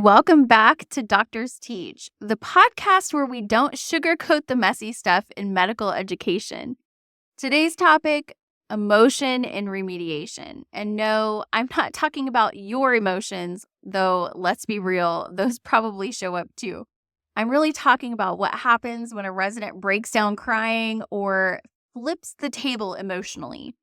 Welcome back to Doctors Teach, the podcast where we don't sugarcoat the messy stuff in medical education. Today's topic, emotion and remediation. And no, I'm not talking about your emotions, though let's be real, those probably show up too. I'm really talking about what happens when a resident breaks down crying or flips the table emotionally.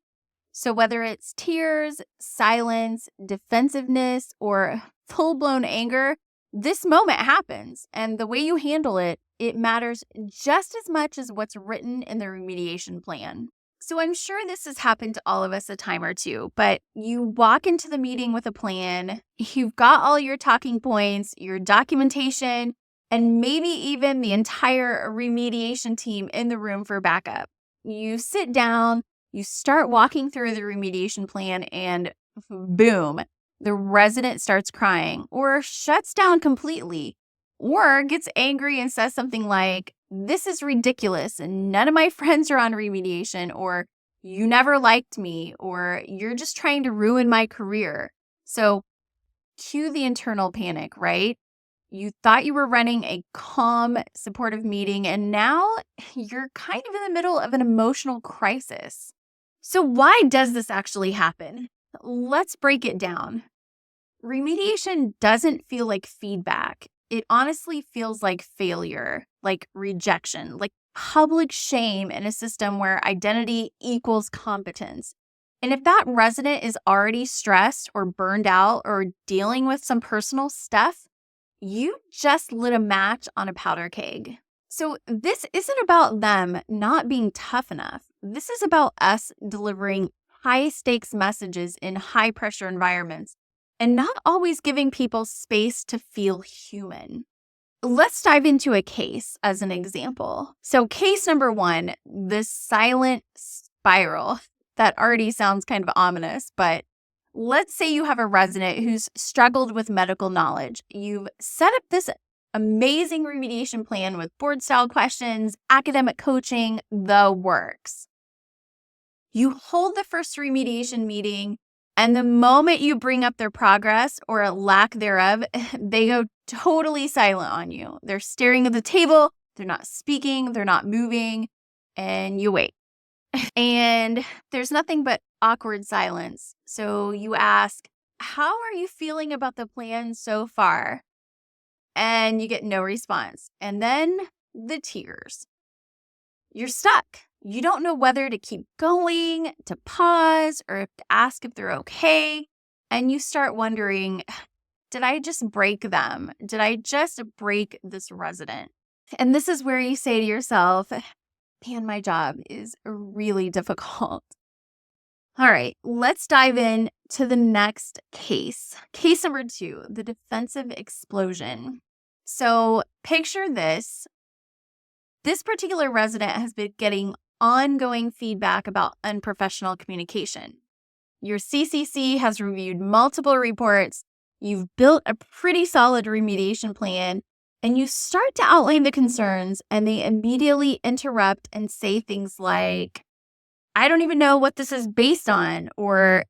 So whether it's tears, silence, defensiveness, or full-blown anger, this moment happens. And the way you handle it, it matters just as much as what's written in the remediation plan. So I'm sure this has happened to all of us a time or two, but you walk into the meeting with a plan, you've got all your talking points, your documentation, and maybe even the entire remediation team in the room for backup. You sit down, you start walking through the remediation plan, and boom, the resident starts crying or shuts down completely or gets angry and says something like, "This is ridiculous and none of my friends are on remediation," or "You never liked me," or "You're just trying to ruin my career." So cue the internal panic, right? You thought you were running a calm, supportive meeting, and now you're kind of in the middle of an emotional crisis. So why does this actually happen? Let's break it down. Remediation doesn't feel like feedback. It honestly feels like failure, like rejection, like public shame in a system where identity equals competence. And if that resident is already stressed or burned out or dealing with some personal stuff, you just lit a match on a powder keg. So this isn't about them not being tough enough. This is about us delivering high stakes messages in high pressure environments and not always giving people space to feel human. Let's dive into a case as an example. So case number one, the silent spiral. That already sounds kind of ominous, but let's say you have a resident who's struggled with medical knowledge. You've set up this amazing remediation plan with board-style questions, academic coaching, the works. You hold the first remediation meeting, and the moment you bring up their progress or a lack thereof, they go totally silent on you. They're staring at the table, they're not speaking, they're not moving, and you wait. And there's nothing but awkward silence. So you ask, "How are you feeling about the plan so far?" And you get no response. And then the tears. You're stuck. You don't know whether to keep going, to pause, or to ask if they're okay. And you start wondering, did I just break them? Did I just break this resident? And this is where you say to yourself, man, my job is really difficult. All right, let's dive in to the next case. Case number two, the defensive explosion. So picture this. This particular resident has been getting ongoing feedback about unprofessional communication. Your CCC has reviewed multiple reports. You've built a pretty solid remediation plan, and you start to outline the concerns, and they immediately interrupt and say things like, "I don't even know what this is based on," or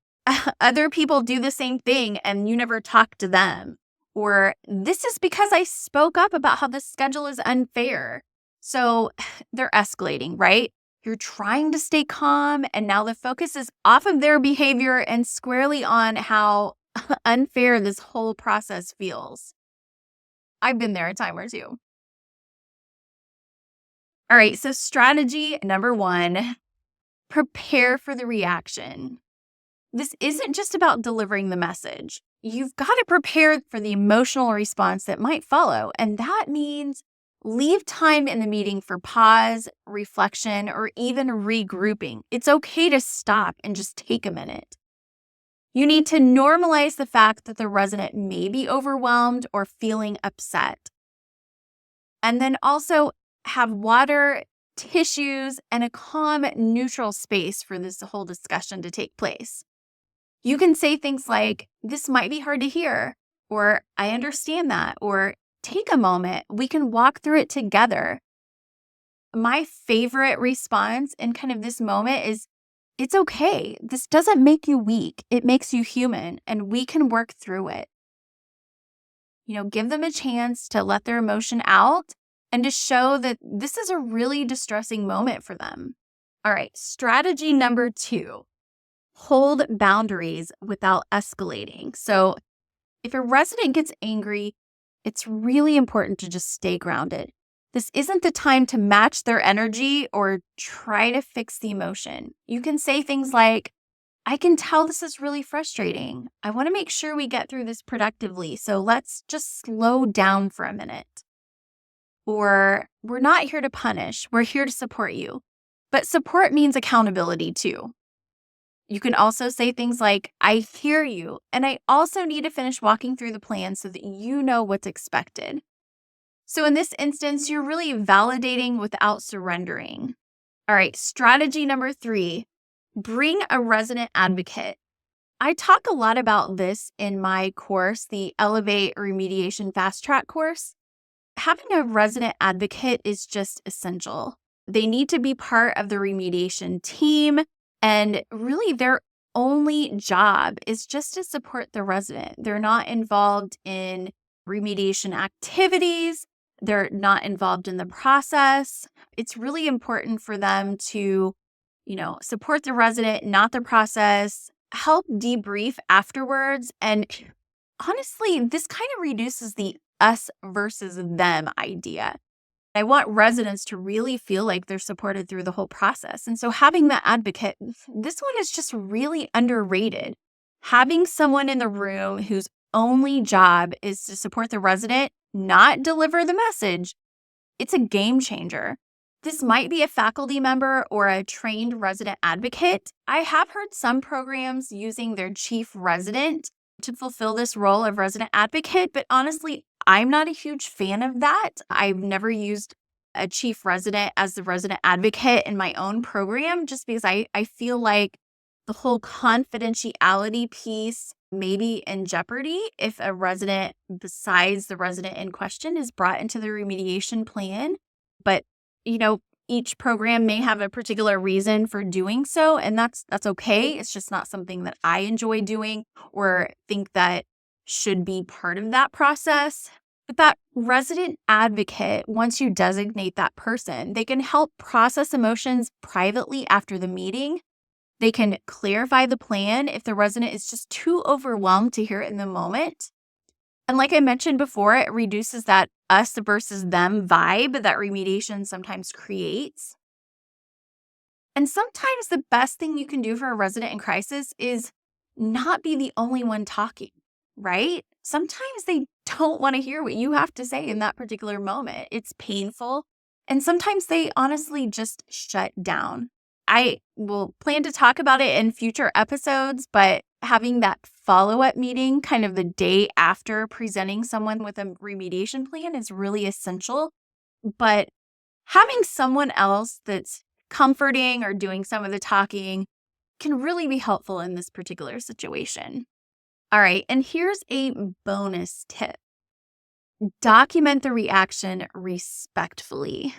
"Other people do the same thing and you never talk to them," or "This is because I spoke up about how the schedule is unfair." So they're escalating, right? You're trying to stay calm, and now the focus is off of their behavior and squarely on how unfair this whole process feels. I've been there a time or two. All right, so strategy number one, prepare for the reaction. This isn't just about delivering the message. You've got to prepare for the emotional response that might follow, and that means leave time in the meeting for pause, reflection, or even regrouping. It's okay to stop and just take a minute. You need to normalize the fact that the resident may be overwhelmed or feeling upset. And then also have water, tissues, and a calm, neutral space for this whole discussion to take place. You can say things like, "This might be hard to hear," or "I understand that," or "Take a moment, we can walk through it together." My favorite response in kind of this moment is, "It's okay. This doesn't make you weak. It makes you human, and we can work through it." Give them a chance to let their emotion out and to show that this is a really distressing moment for them. All right, strategy number 2, hold boundaries without escalating. So if a resident gets angry, it's really important to just stay grounded. This isn't the time to match their energy or try to fix the emotion. You can say things like, I can tell this is really frustrating. I want to make sure we get through this productively, so let's just slow down for a minute. Or, we're not here to punish, we're here to support you. But support means accountability too. You can also say things like, I hear you, and I also need to finish walking through the plan so that you know what's expected. So in this instance, you're really validating without surrendering. All right, strategy number 3, bring a resident advocate. I talk a lot about this in my course, the Elevate Remediation Fast Track course. Having a resident advocate is just essential. They need to be part of the remediation team, and really their only job is just to support the resident. They're not involved in remediation activities. They're not involved in the process. It's really important for them to, support the resident, not the process, help debrief afterwards. And honestly, this kind of reduces the us versus them idea. I want residents to really feel like they're supported through the whole process. And so having that advocate, this one is just really underrated. Having someone in the room whose only job is to support the resident, not deliver the message, it's a game changer. This might be a faculty member or a trained resident advocate. I have heard some programs using their chief resident to fulfill this role of resident advocate, but honestly, I'm not a huge fan of that. I've never used a chief resident as the resident advocate in my own program just because I feel like the whole confidentiality piece may be in jeopardy if a resident besides the resident in question is brought into the remediation plan. But, each program may have a particular reason for doing so, and that's okay. It's just not something that I enjoy doing or think that should be part of that process. But that resident advocate, once you designate that person, they can help process emotions privately after the meeting. They can clarify the plan if the resident is just too overwhelmed to hear it in the moment. And like I mentioned before, it reduces that us versus them vibe that remediation sometimes creates. And sometimes the best thing you can do for a resident in crisis is not be the only one talking, right? Sometimes they don't want to hear what you have to say in that particular moment. It's painful. And sometimes they honestly just shut down. I will plan to talk about it in future episodes, but having that follow-up meeting kind of the day after presenting someone with a remediation plan is really essential. But having someone else that's comforting or doing some of the talking can really be helpful in this particular situation. All right, and here's a bonus tip. Document the reaction respectfully.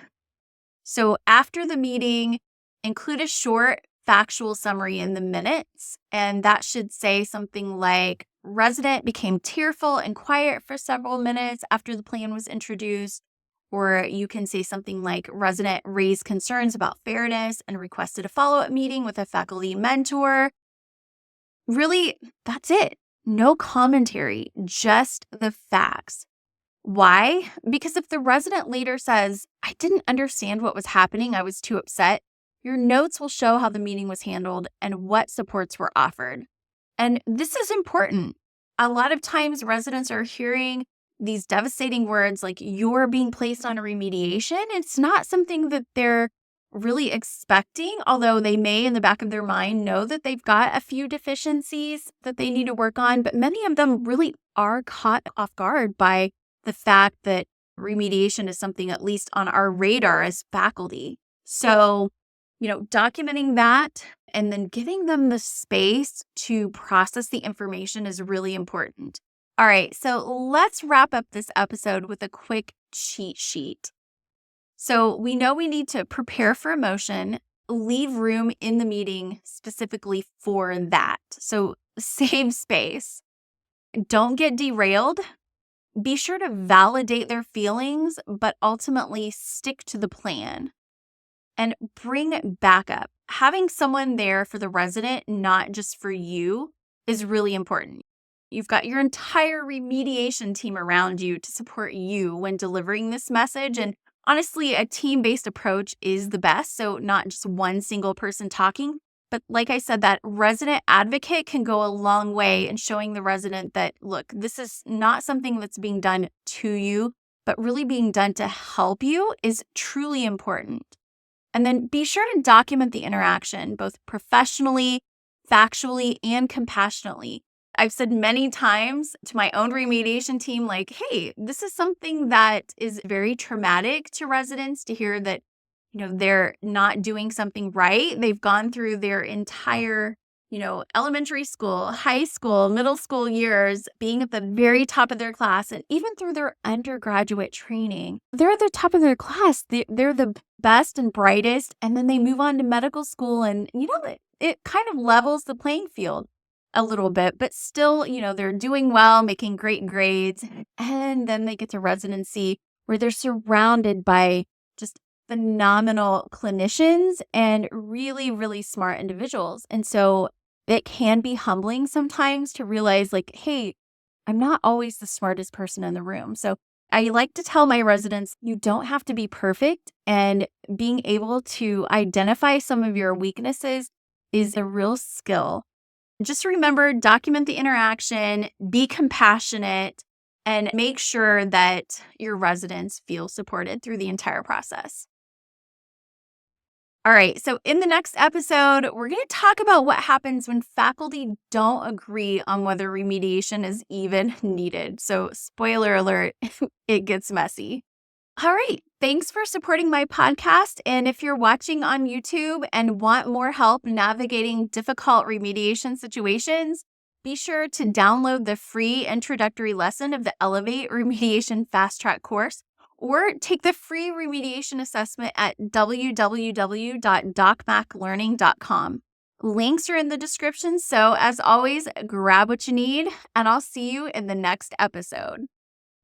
So after the meeting, include a short factual summary in the minutes, and that should say something like, resident became tearful and quiet for several minutes after the plan was introduced. Or you can say something like, resident raised concerns about fairness and requested a follow-up meeting with a faculty mentor. Really, that's it. No commentary, just the facts. Why? Because if the resident later says, I didn't understand what was happening, I was too upset, your notes will show how the meeting was handled and what supports were offered. And this is important. A lot of times residents are hearing these devastating words like you're being placed on a remediation. It's not something that they're really expecting, although they may in the back of their mind know that they've got a few deficiencies that they need to work on. But many of them really are caught off guard by the fact that remediation is something at least on our radar as faculty. So, documenting that and then giving them the space to process the information is really important. All right, so let's wrap up this episode with a quick cheat sheet. So we know we need to prepare for emotion, leave room in the meeting specifically for that. So save space. Don't get derailed. be sure to validate their feelings, but ultimately stick to the plan. And bring backup. Having someone there for the resident, not just for you, is really important. You've got your entire remediation team around you to support you when delivering this message. And honestly, a team-based approach is the best. So not just one single person talking. But like I said, that resident advocate can go a long way in showing the resident that, look, this is not something that's being done to you, but really being done to help you is truly important. And then be sure to document the interaction, both professionally, factually, and compassionately. I've said many times to my own remediation team, like, hey, this is something that is very traumatic to residents to hear that, they're not doing something right. They've gone through their entire, elementary school, high school, middle school years, being at the very top of their class, and even through their undergraduate training. They're at the top of their class. They're the best and brightest, and then they move on to medical school, and, it kind of levels the playing field a little bit, but still, they're doing well, making great grades, and then they get to residency where they're surrounded by just phenomenal clinicians and really, really smart individuals. And so it can be humbling sometimes to realize, like, hey, I'm not always the smartest person in the room. So I like to tell my residents, you don't have to be perfect, and being able to identify some of your weaknesses is a real skill. Just remember, document the interaction, be compassionate, and make sure that your residents feel supported through the entire process. All right, so in the next episode, we're going to talk about what happens when faculty don't agree on whether remediation is even needed. So, spoiler alert, it gets messy. All right, thanks for supporting my podcast. And if you're watching on YouTube and want more help navigating difficult remediation situations, be sure to download the free introductory lesson of the Elevate Remediation Fast Track course, or take the free remediation assessment at www.docmaclearning.com. Links are in the description, so as always, grab what you need, and I'll see you in the next episode.